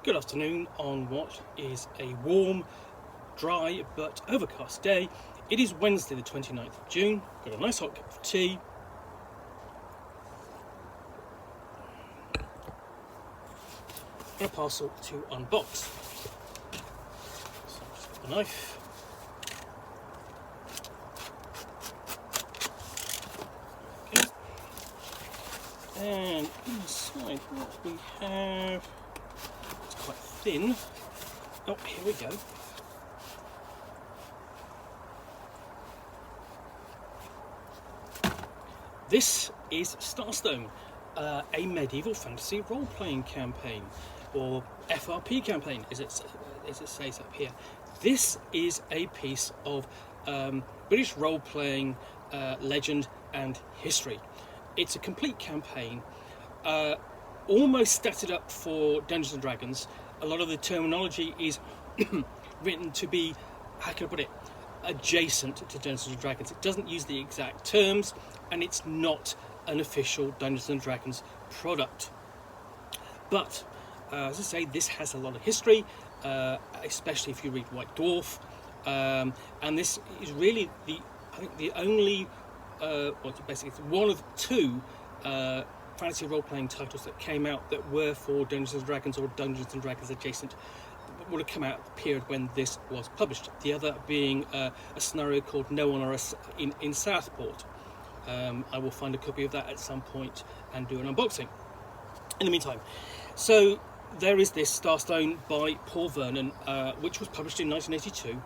Good afternoon on what is a warm, dry but overcast day. It is Wednesday the 29th of June. Got a nice hot cup of tea. And a parcel to unbox. So just got the knife. Okay. And inside what we have, it's quite thin. Oh, here we go. This is Starstone, a medieval fantasy role-playing campaign, or FRP campaign, as it says up here. This is a piece of British role-playing legend and history. It's a complete campaign, almost statted up for Dungeons & Dragons. A lot of the terminology is written to be, how can I put it, adjacent to Dungeons & Dragons. It doesn't use the exact terms, and it's not an official Dungeons & Dragons product. But, as I say, this has a lot of history, especially if you read White Dwarf, and this is really I think the only, basically it's one of two fantasy role-playing titles that came out that were for Dungeons & Dragons or Dungeons & Dragons adjacent, would have come out at the period when this was published. The other being a scenario called No One or Us in Southport. I will find a copy of that at some point and do an unboxing. In the meantime, so there is this Starstone by Paul Vernon, which was published in 1982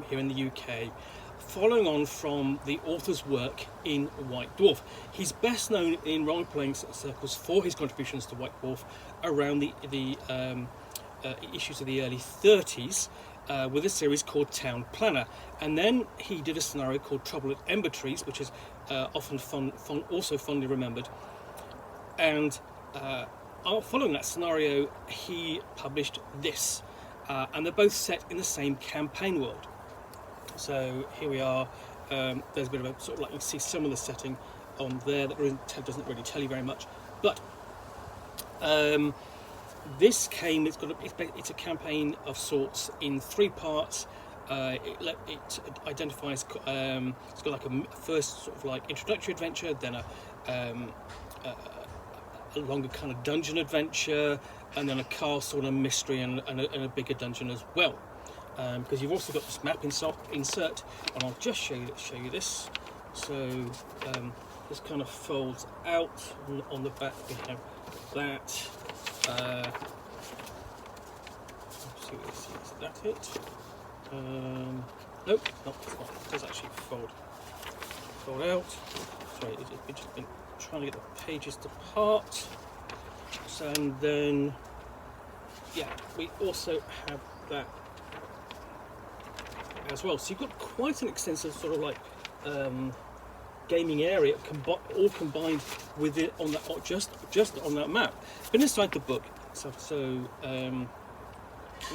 here in the UK, following on from the author's work in White Dwarf. He's best known in role-playing circles for his contributions to White Dwarf around the issues of the early 30s with a series called Town Planner, and then he did a scenario called Trouble at Ember Trees, which is often also fondly remembered, and following that scenario he published this, and they're both set in the same campaign world. So here we are. There's a bit of a sort of like, you can see some of the setting on there that doesn't really tell you very much, but this came. It's a campaign of sorts in 3 parts. It identifies. It's got like a first sort of like introductory adventure, then a longer kind of dungeon adventure, and then a castle and a mystery and a bigger dungeon as well. Because you've also got this map insert, and I'll just show you this. So this kind of folds out. On the back we have that. See what this is. Is that it? Nope, not. It does actually fold out. Sorry, it's just been trying to get the pages to part. So, and then, yeah, we also have that as well. So you've got quite an extensive sort of like gaming area, all combined with it on that, just on that map. But inside the book, so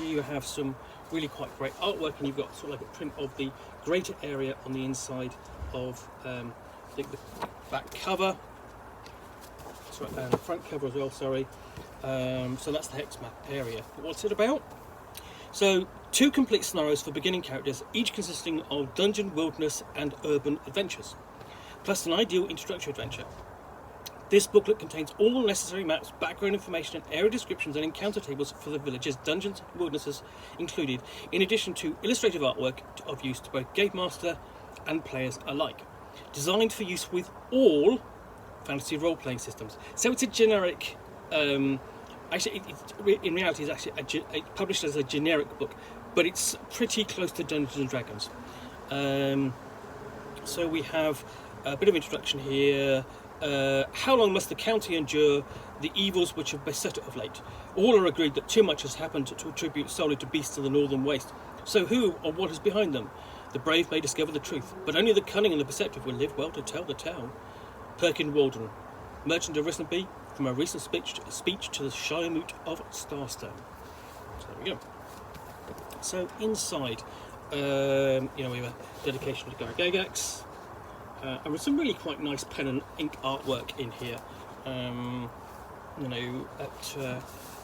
you have some really quite great artwork, and you've got sort of like a print of the greater area on the inside of the back cover, and the front cover as well. Sorry. So that's the hex map area. But what's it about? So 2 complete scenarios for beginning characters, each consisting of dungeon, wilderness and urban adventures, plus an ideal introductory adventure. This booklet contains all necessary maps, background information and area descriptions and encounter tables for the villages, dungeons and wildernesses included, in addition to illustrative artwork of use to both game master and players alike. Designed for use with all fantasy role-playing systems. So it's a generic, actually in reality it's actually published as a generic book, but it's pretty close to Dungeons & Dragons. So we have a bit of introduction here. How long must the county endure the evils which have beset it of late? All are agreed that too much has happened to attribute solely to beasts of the northern waste. So who or what is behind them? The brave may discover the truth, but only the cunning and the perceptive will live well to tell the tale. Perkin Walden, merchant of Rissenby, from a recent speech to the Shiremoot of Starstone. So there we go. So inside, we have a dedication to Gygax, and with some really quite nice pen and ink artwork in here.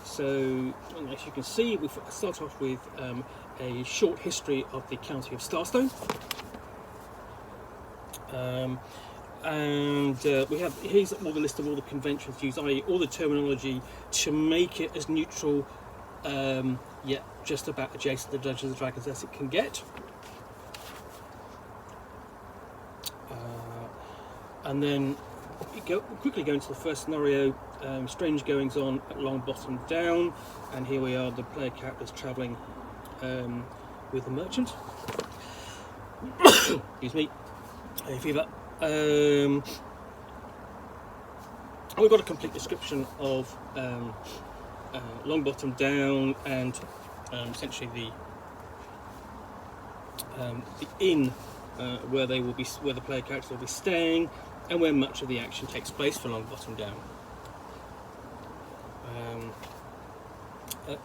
So as you can see, we start off with a short history of the county of Starstone. We have, here's all the list of all the conventions used, i.e. all the terminology to make it as neutral, yet just about adjacent to Dungeons and Dragons as it can get. And then quickly go into the first scenario, strange goings on at Longbottom Down, and here we are, the player characters travelling with the merchant. Excuse me, hay fever. We've got a complete description of Longbottom Down and essentially the inn where they will be, where the player characters will be staying, and where much of the action takes place for Longbottom Down. And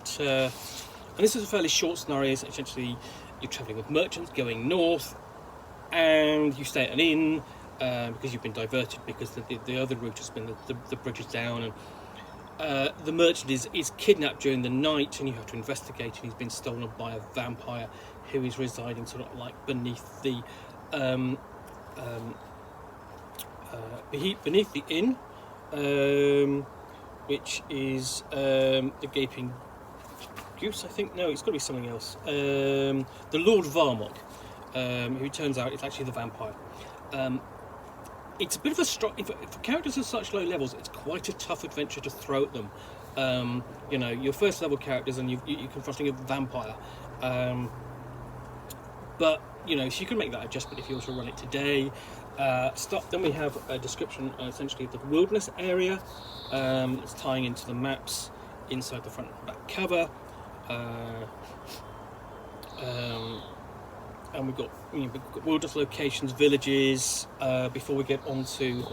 this is a fairly short scenario. So essentially, you're travelling with merchants going north, and you stay at an inn because you've been diverted because the other route has been the bridge is down, and the merchant is kidnapped during the night, and you have to investigate, and he's been stolen by a vampire who is residing sort of like beneath the inn, which is the Gaping Goose, I think. No, it's got to be something else. The Lord Varmok, who turns out is actually the vampire. It's a bit of a strong. For characters at such low levels, it's quite a tough adventure to throw at them. Your first level characters, and you're confronting a vampire. But so you can make that adjustment if you were to run it today. Then we have a description essentially of the wilderness area. It's tying into the maps inside the front and back cover. And we've got wilderness locations, villages. Before we get on to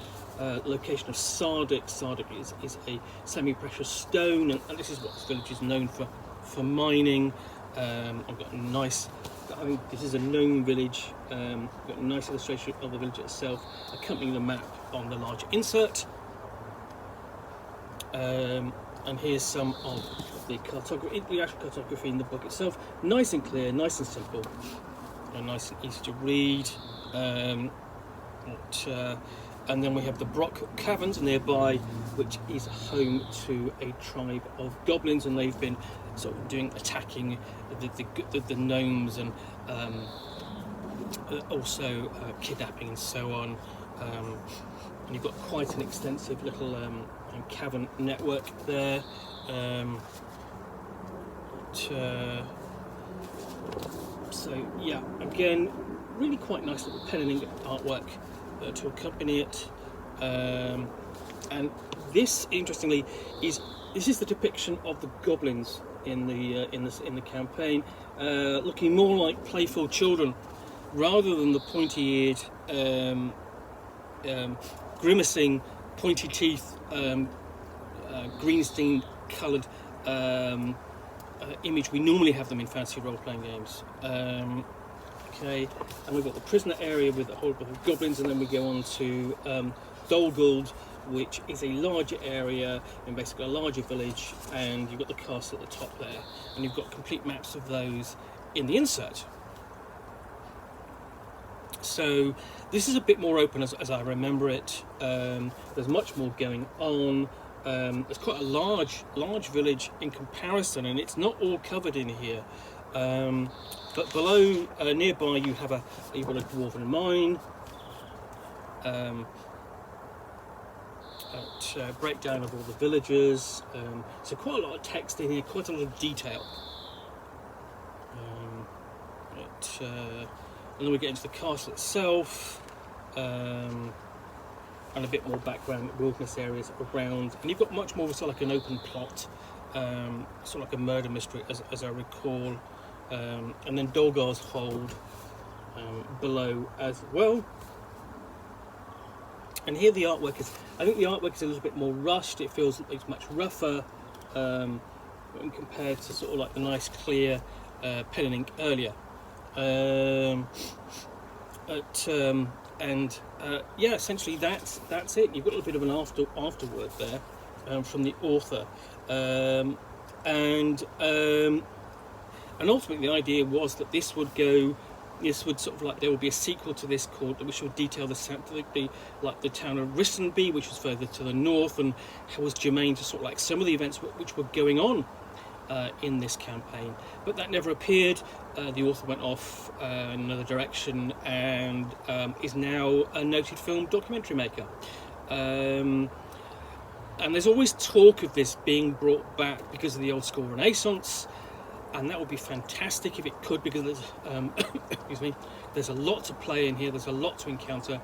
location of Sardic. Sardic is a semi-precious stone, and this is what this village is known for mining. I've got a nice. I mean, this is a gnome village. We've got a nice illustration of the village itself, accompanying the map on the large insert. And here's some of the cartography, the actual cartography in the book itself. Nice and clear, nice and simple, and nice and easy to read. And then we have the Brock Caverns nearby, which is home to a tribe of goblins, and they've been sort of attacking the gnomes, and also kidnapping and so on. And you've got quite an extensive little cavern network there. So yeah, again, really quite nice little pen and ink artwork to accompany it. And this, interestingly, is the depiction of the goblins in the campaign, looking more like playful children rather than the pointy-eared, grimacing, pointy teeth, green-stained coloured image we normally have them in fantasy role-playing games. Okay, and we've got the prisoner area with a whole bunch of goblins, and then we go on to Dolgald, which is a larger area and basically a larger village, and you've got the castle at the top there, and you've got complete maps of those in the insert. So this is a bit more open as I remember it. There's much more going on. There's quite a large village in comparison, and it's not all covered in here. But below, nearby, you've got a dwarven mine. Breakdown of all the villagers. So quite a lot of text in here, quite a lot of detail. And then we get into the castle itself, and a bit more background, wilderness areas around, and you've got much more of sort of like an open plot, sort of like a murder mystery, as I recall, and then Dolgald's Hold below as well. And here the artwork is, I think the artwork is a little bit more rushed. It feels it's much rougher when compared to sort of like the nice clear pen and ink earlier. Yeah, essentially that's it. You've got a little bit of an afterword there. from the author, and ultimately the idea was that this would sort of like, there would be a sequel to this called, which would detail the town of Ristonby, which was further to the north, and was germane to sort of like some of the events which were going on in this campaign. But that never appeared. The author went off in another direction, and is now a noted film documentary maker. And there's always talk of this being brought back because of the old school Renaissance, and that would be fantastic if it could, because there's excuse me, there's a lot to play in here, there's a lot to encounter,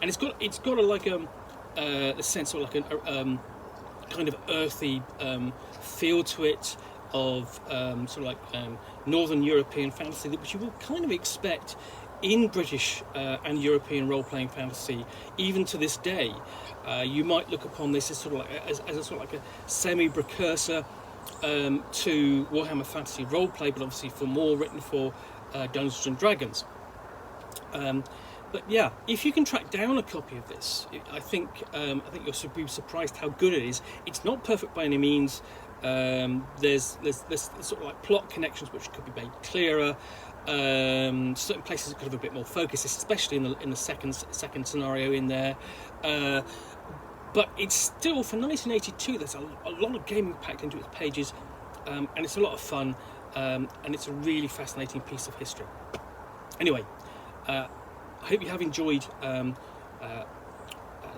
and it's got a sense of like a kind of earthy feel to it, of sort of like Northern European fantasy, which you will kind of expect in British and European role-playing fantasy, even to this day. You might look upon this as sort of like as a sort of like a semi-precursor to Warhammer Fantasy roleplay, but obviously for more written for Dungeons and Dragons. But yeah, if you can track down a copy of this, I think you'll be surprised how good it is. It's not perfect by any means. There's sort of like plot connections which could be made clearer. Certain places could have a bit more focus, especially in the second scenario in there. But it's still, for 1982, there's a lot of gaming packed into its pages, and it's a lot of fun, and it's a really fascinating piece of history. Anyway, I hope you have enjoyed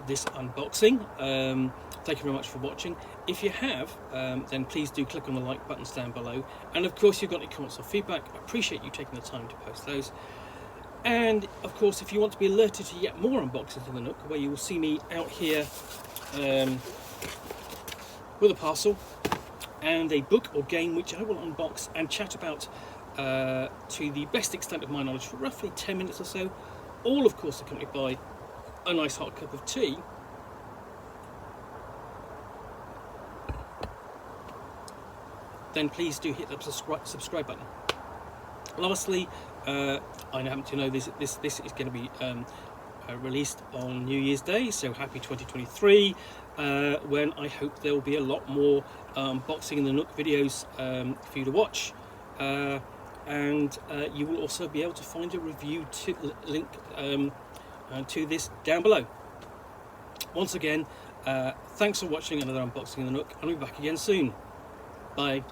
this unboxing. Thank you very much for watching. If you have, then please do click on the like buttons down below, and of course, if you've got any comments or feedback, I appreciate you taking the time to post those. And of course, if you want to be alerted to yet more unboxings in the Nook, where you will see me out here with a parcel and a book or game which I will unbox and chat about to the best extent of my knowledge for roughly 10 minutes or so, all of course accompanied by a nice hot cup of tea, then please do hit that subscribe button. Lastly, I happen to know this is going to be released on New Year's Day, so happy 2023, when I hope there will be a lot more unboxing in the Nook videos for you to watch, and you will also be able to find a review link to this down below. Once again, thanks for watching another unboxing in the Nook. I'll be back again soon. Bye.